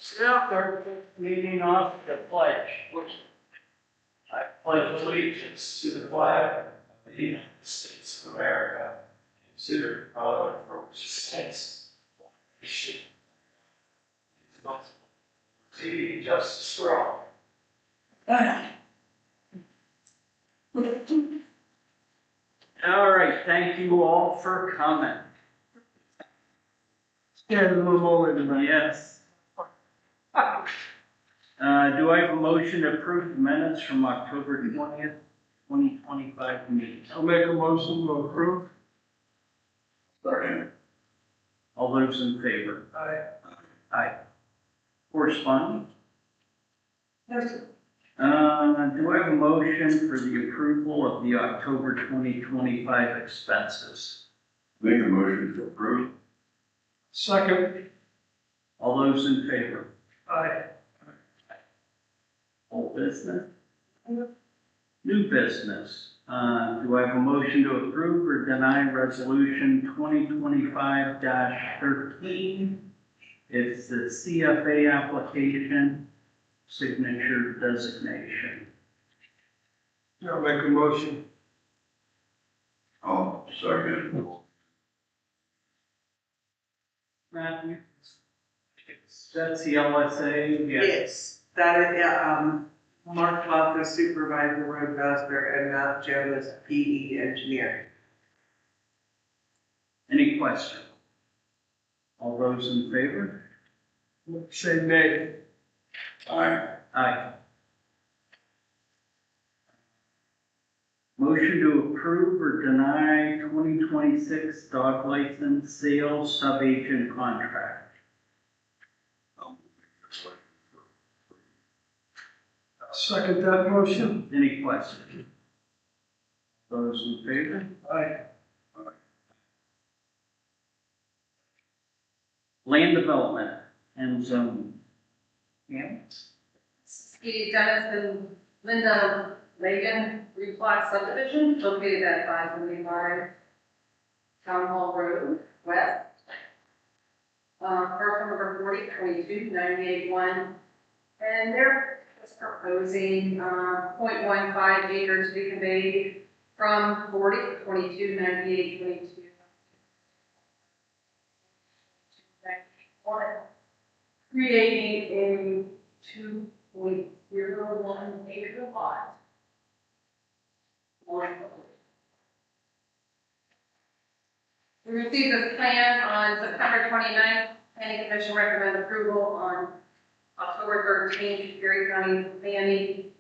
Start meeting off the pledge. I pledge allegiance to the flag of the United States of America, and to the republic for which it stands, one nation, justice for all. All right, thank you all for coming. Yeah, a little more than that. Yes. Do I have a motion to approve the minutes from October 20th, 2025 meeting? I'll make a motion to approve. Second. All those in favor? Aye. Aye. Correspondence? Yes, sir. Do I have a motion for the approval of the October 2025 expenses? Make a motion to approve. Second. All those in favor? Aye. Old business? New business. Do I have a motion to approve or deny resolution 2025-13? It's the CFA application signature designation. I'll make a motion. Oh, second. Matthew? That's the LSA? Yes, that is, Mark Love, the supervisor, roadmaster, and Matt Jones, PE engineer. Any questions? All those in favor? Say nay. Aye. Aye. Motion to approve or deny 2026 dog license sales sub-agent contract. Second that motion. Any questions? Those in favor? Aye. Land development and zoning. Yeah. Steve Dennis and Linda Lagan replat subdivision located at 575 Town Hall Road West. Parcel number 402298-1, and they're just proposing 0.15 acres to be conveyed from 40 to 2298-22. Creating a 2.01 acre lot. We received this plan on September 29th. Planning Commission recommend approval on October 13th. Erie County Planning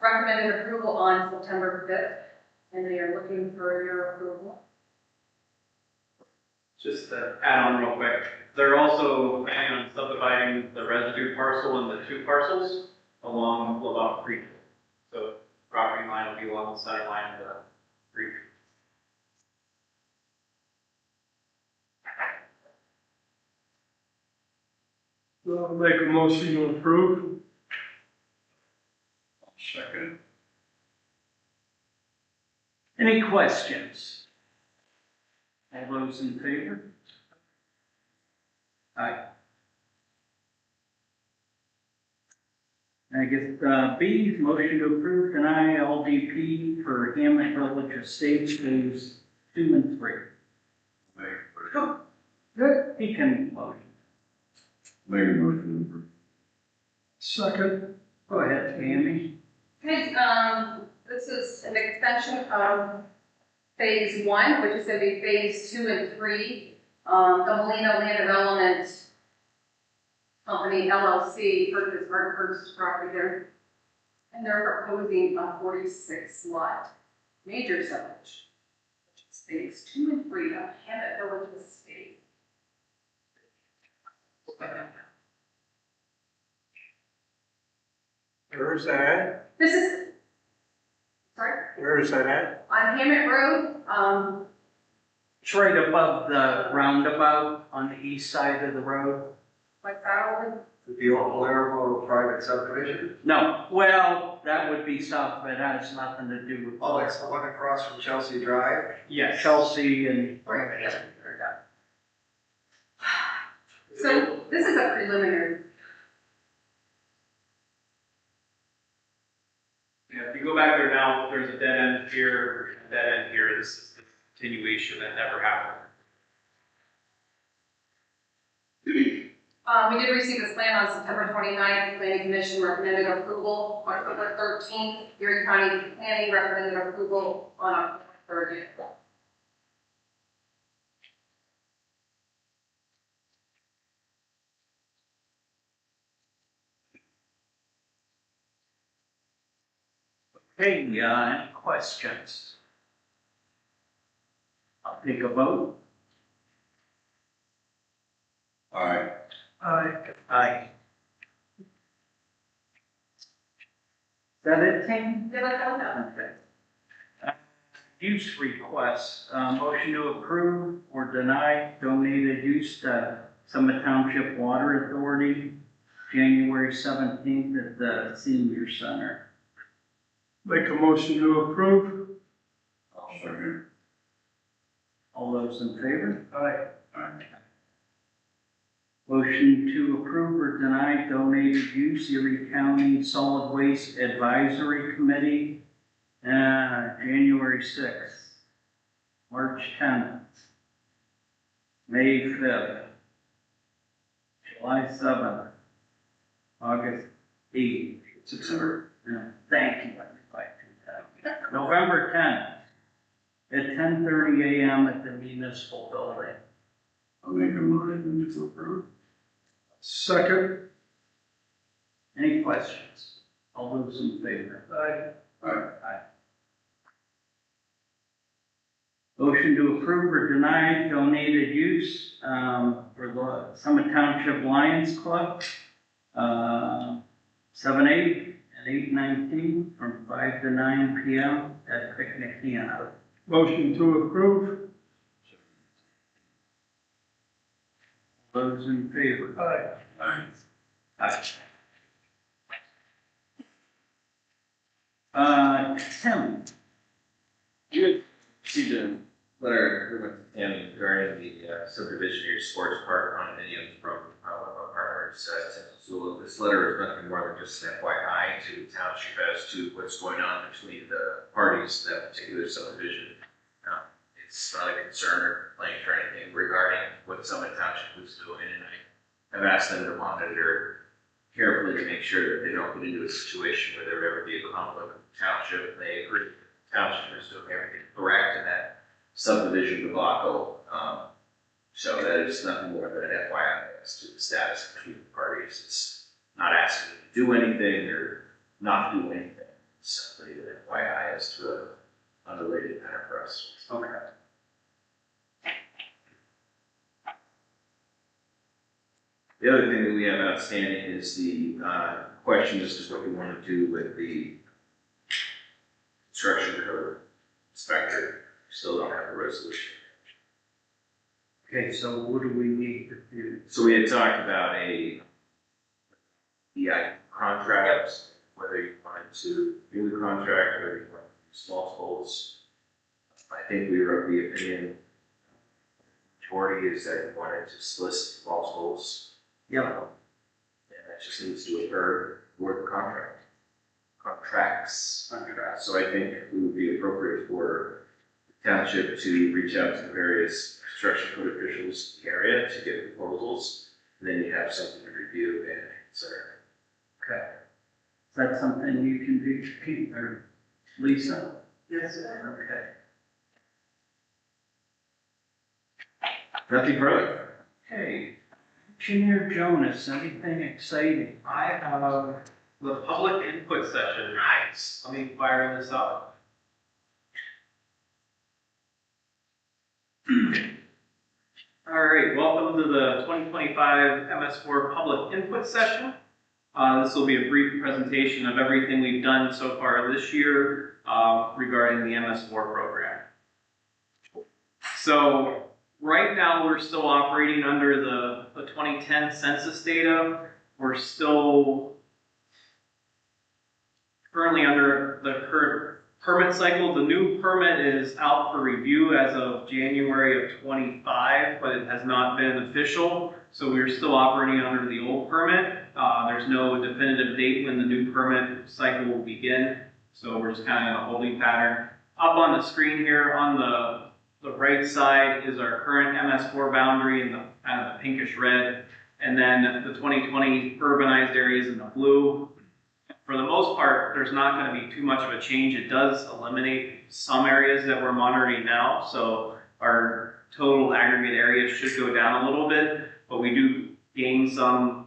recommended approval on September 5th, and they are looking for your approval. Just to add on real quick, they're also planning on subdividing the residue parcel into two parcels along Laval Creek. So property line will be along the center line of the creek. I'll make a motion to approve. Second. Any questions? All those in favor? Aye. I guess B, motion to approve, deny LDP for Hammett Village Estates Phase 2 and 3. Make a motion. Good. He can motion. Make a motion to approve. Second. Go ahead, Tammy. Okay, this is an extension of phase 1, which is going to be phase 2 and 3. The Molino Land Development Company, LLC, purchased property there. And they're proposing a 46 lot major subdivision, which is phase 2 and 3 of Hammett Village Estate. Where is that at? This is, sorry, Where is that at? on Hammett Road, It's right above the roundabout on the east side of the road. like that. The old railroad private subdivision? No, well, that would be south, but it has nothing to do with. Oh, that's the one across from Chelsea Drive? Yeah, Chelsea and. Right. So This is a preliminary. Yeah, if you go back there now, there's a dead end here, a dead end here. This is the continuation that never happened. We did receive this plan on September 29th. Planning Commission recommended approval on October 13th. Erie County Planning recommended approval on October 30th. Okay, any questions? I'll take a vote. Aye. Aye. Aye. Is that it, Tim? Yeah, that's all now. Okay. Use requests, motion to approve or deny donated use to Summit Township Water Authority, January 17th at the Senior Center. Make a motion to approve. I'll second. All those in favor? Aye. Aye. Motion to approve or deny donated use, Erie County Solid Waste Advisory Committee, January 6th, March 10th, May 5th, July 7th, August 8th. Thank you. November 10th, at 10:30 a.m. at the municipal building. I'll make a motion to approve. Second. Any questions? All those in favor? Aye. Aye. Motion to approve or deny donated use for the Summit Township Lions Club, 7/8 and 8/19 from 5 to 9 p.m. at Picnic Piano. Motion to approve. Those in favor? Aye. Aye. Tim, You received a letter we went to Tammy regarding the subdivision of your sports park condominiums from one of our partners, Central. This letter is nothing more than just an FYI to the township as to what's going on between the parties in that particular subdivision. It's not a concern or complaint or anything regarding what Summit Township was doing, and I've asked them to monitor carefully to make sure that they don't get into a situation where there would ever be a conflict with the township. They agree that the township is doing everything correct in that subdivision debacle. So that is nothing more than an FYI as to the status between the parties. It's not asking them to do anything or not do anything. It's simply an FYI as to an unrelated matter for us. okay. The other thing that we have outstanding is the question as to what we want to do with the construction code inspector. Still don't have a resolution. Okay, so what do we need to do? So we had talked about a EI contract, whether you wanted to do the contract, whether you wanted to use multiples. I think we were of the opinion, majority is that you wanted to solicit multiples. Yep. And that just needs to occur for the contracts. So I think it would be appropriate for the township to reach out to the various construction code officials in the area to get proposals. And then you have something to review and consider. Okay. Is that something you can do, Pete, or Lisa? Yes, sir. Okay. Nothing further. Okay. Engineer Jonas, anything exciting? I have the public input session. Nice. Let me fire this up. All right, welcome to the 2025 MS4 public input session. This will be a brief presentation of everything we've done so far this year regarding the MS4 program. So right now we're still operating under the 2010 census data. We're still currently under the current permit cycle, the new permit is out for review as of January of 25, but it has not been official. So we're still operating under the old permit. There's no definitive date when the new permit cycle will begin. So we're just kind of in a holding pattern. Up on the screen here on the right side is our current MS4 boundary in the kind of the pinkish red. And then the 2020 urbanized areas in the blue. For the most part, there's not going to be too much of a change. It does eliminate some areas that we're monitoring now. So our total aggregate area should go down a little bit, but we do gain some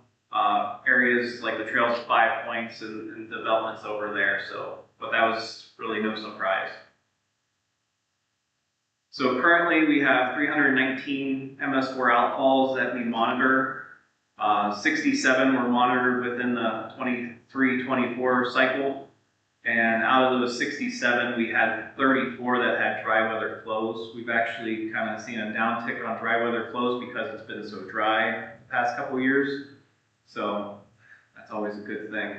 areas like the Trails of 5 Points and developments over there. So, but that was really no surprise. So currently we have 319 MS4 outfalls that we monitor. 67 were monitored within the 23-24 cycle. And out of those 67, we had 34 that had dry weather flows. We've actually kind of seen a downtick on dry weather flows because it's been so dry the past couple years. So that's always a good thing.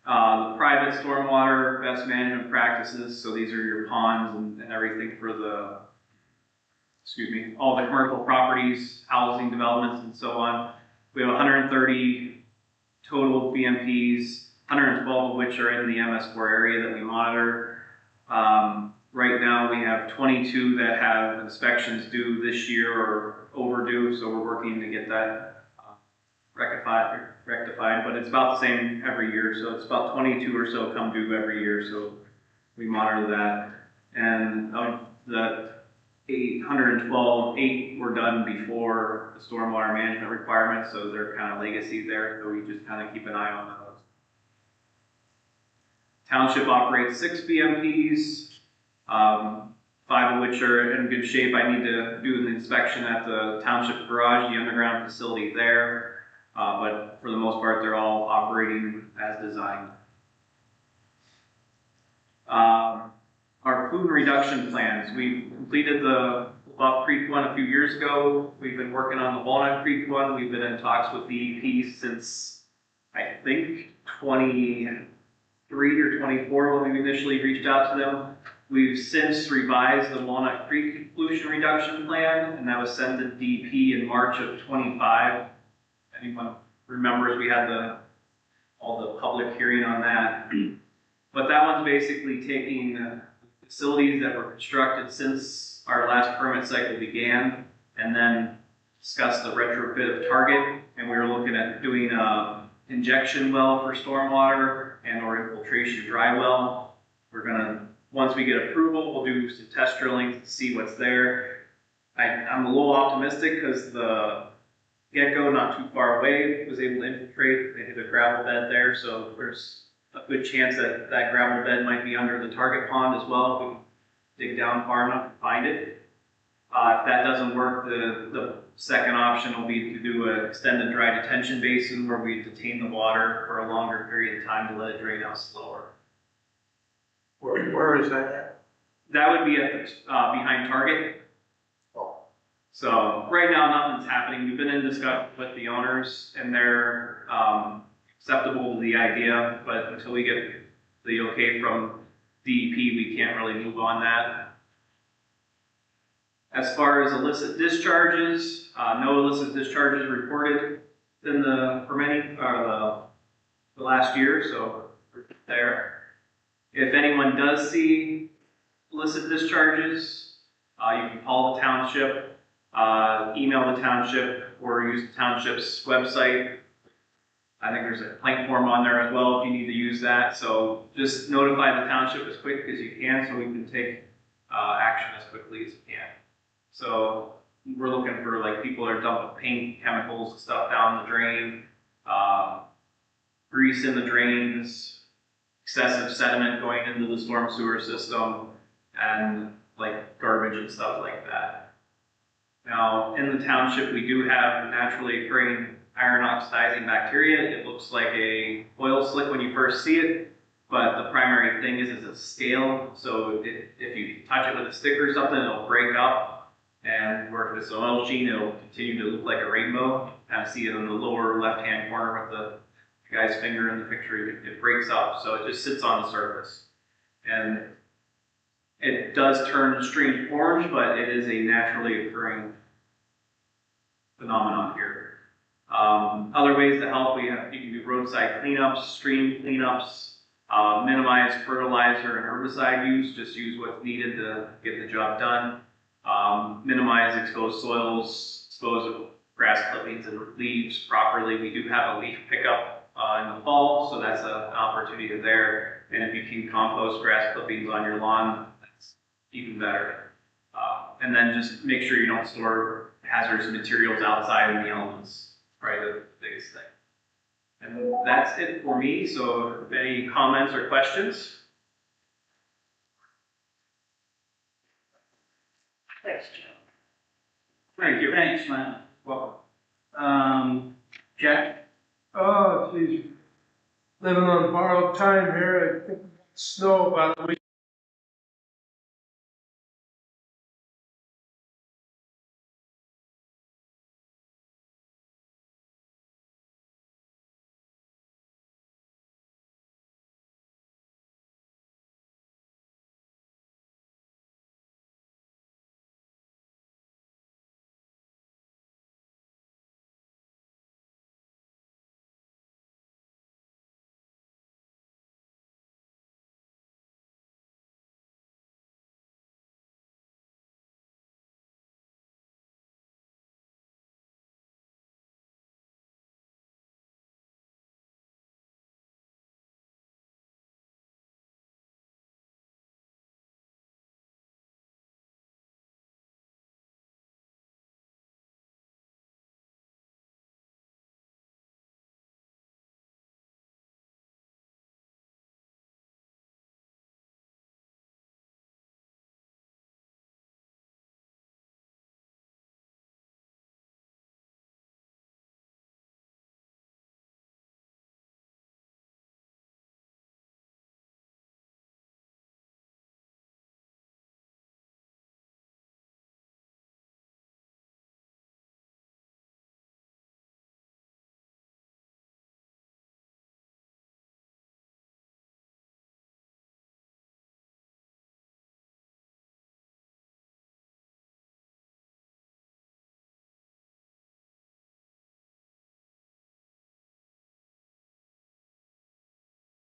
The private stormwater best management practices. So these are your ponds and everything for the, all the commercial properties, housing developments, and so on. We have 130 total BMPs, 112 of which are in the MS4 area that we monitor. Right now we have 22 that have inspections due this year or overdue, so we're working to get that rectified, but it's about the same every year, so it's about 22 or so come due every year, so we monitor that. And of the 812, 8 were done before the stormwater management requirements, so they're kind of legacy there, so we just kind of keep an eye on those. Township operates 6 BMPs, 5 of which are in good shape. I need to do an inspection at the township garage, the underground facility there, but for the most part, they're all operating as designed. Our pollutant reduction plans. We completed the Bluff Creek one a few years ago. We've been working on the Walnut Creek one. We've been in talks with DEP since, I think, 23 or 24 when we initially reached out to them. We've since revised the Walnut Creek pollution reduction plan, and that was sent to DEP in March of 25. Anyone remembers we had all the public hearing on that. But that one's basically taking facilities that were constructed since our last permit cycle began, and then discuss the retrofit of Target. And we were looking at doing an injection well for stormwater and or infiltration dry well. We're gonna, once we get approval, we'll do some test drilling to see what's there. I'm a little optimistic because the gecko not too far away was able to infiltrate. They hit a gravel bed there, so there's a good chance that that gravel bed might be under the target pond as well if we dig down far enough to find it. If that doesn't work, the second option will be to do an extended dry detention basin where we detain the water for a longer period of time to let it drain out slower. Where is that at? That would be at the, behind Target. Oh. So right now nothing's happening. We've been in discussion with the owners and they're acceptable to the idea, but until we get the okay from DEP, we can't really move on that. As far as illicit discharges, no illicit discharges reported in the permitting or the last year, so we're there. If anyone does see illicit discharges, you can call the township, email the township, or use the township's website. I think there's a complaint form on there as well if you need to use that. So just notify the township as quick as you can so we can take action as quickly as we can. So we're looking for like people that are dumping paint, chemicals, and stuff down the drain, grease in the drains, excessive sediment going into the storm sewer system, and like garbage and stuff like that. Now in the township we do have naturally occurring iron oxidizing bacteria. It looks like a oil slick when you first see it, but the primary thing is it's a scale. So if you touch it with a stick or something, it'll break up, and where if it's an oil sheen, it'll continue to look like a rainbow. You kind of see it in the lower left-hand corner with the guy's finger in the picture. It breaks up, so it just sits on the surface. And It does turn strange orange, but it is a naturally occurring phenomenon here. Other ways to help, you can do roadside cleanups, stream cleanups, minimize fertilizer and herbicide use, just use what's needed to get the job done. Minimize exposed soils, dispose of grass clippings and leaves properly. We do have a leaf pickup in the fall, so that's an opportunity there. And if you can compost grass clippings on your lawn, that's even better. And then just make sure you don't store hazardous materials outside in the elements, probably the biggest thing. And that's it for me, so any comments or questions? Thanks, Joe. Thank you. Thanks, man. Welcome. Jack? Oh, geez. Living on borrowed time here. I think snow about a week